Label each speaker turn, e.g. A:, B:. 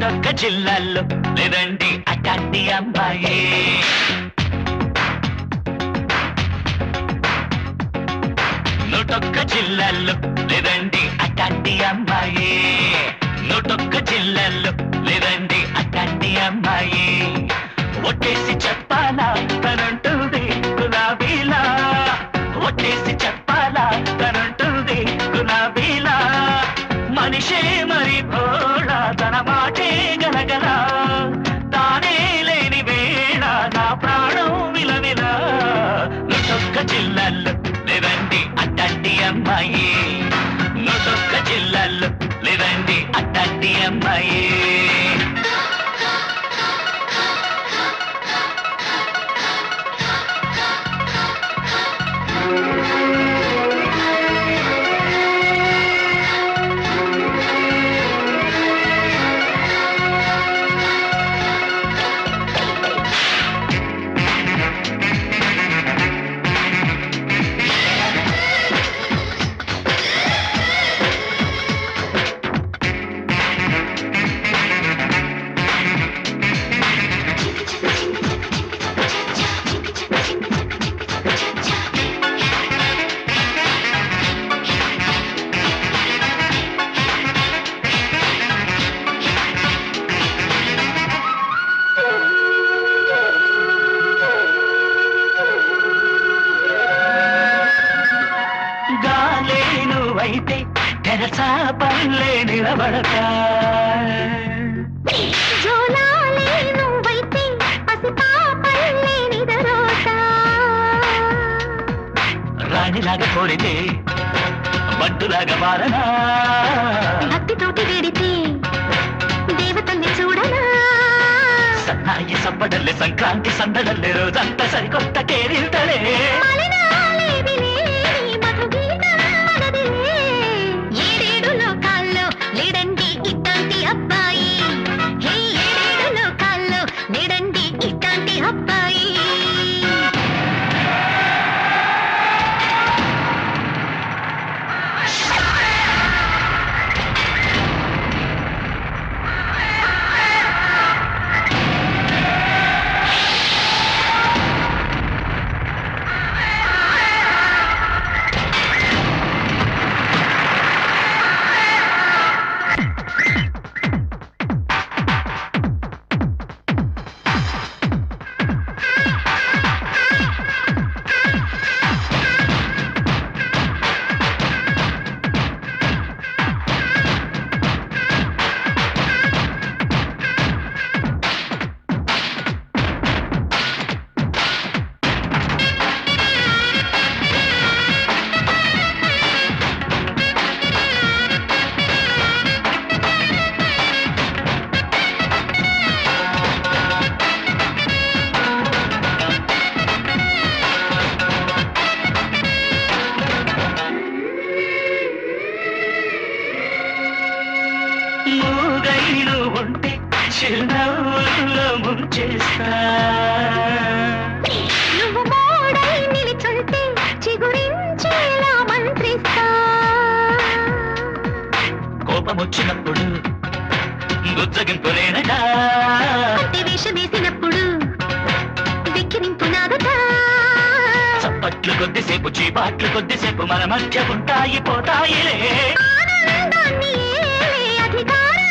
A: నూటొక్క జిల్లాల్లో లేదండి అట్లాంటి అమ్మాయి. నూటొక్క జిల్లాల్లో లేదండి అట్లాంటి అమ్మాయి. నూటొక్క జిల్లాల్లో లేదండి అట్లాంటి అమ్మాయి. ఒట్టేసి చెప్పాలా తనంటుంది గులాబీలా, ఒట్టేసి చెప్పాలా తనంటుంది గులాబీలా. మనిషే మరి భోళా తన మాటే గలగల, తానే లేని వేళ నా ప్రాణం విలవిలా. నూటొక్క జిల్లాల్లో లేదండి అట్లాంటి అమ్మాయి. నూటొక్క జిల్లాల్లో లేదండి అట్లాంటి అమ్మాయి. అయితే తెరసా పల్లె నిలబడతా, రాణిలాగా కోరితే బడ్డులాగా మారనా,
B: భక్తితోటి వేడితే దేవతల్ని చూడనా.
A: సన్నాయి సంబడల్లే సంక్రాంతి సందడల్లే రోజంతా సరికొత్త కేరింతలే. మూగైలు ఉంటే చిరునవ్వుల్లో ముంచేస్తా,
B: నువ్వు మోడై నిలిచుంటే చిగురించేలా మంత్రిస్తా.
A: కోపం వచ్చినప్పుడు గుజ్జగింపులేనట,
B: వేషం వేసినప్పుడు వెక్కిరింపు నాదట.
A: చప్పట్లు కొద్దిసేపు చీపాట్లు కొద్దిసేపు మన మధ్య ఉంటాయి పోతాయిలే.
B: ఆనందాన్ని ఏలే అధికారం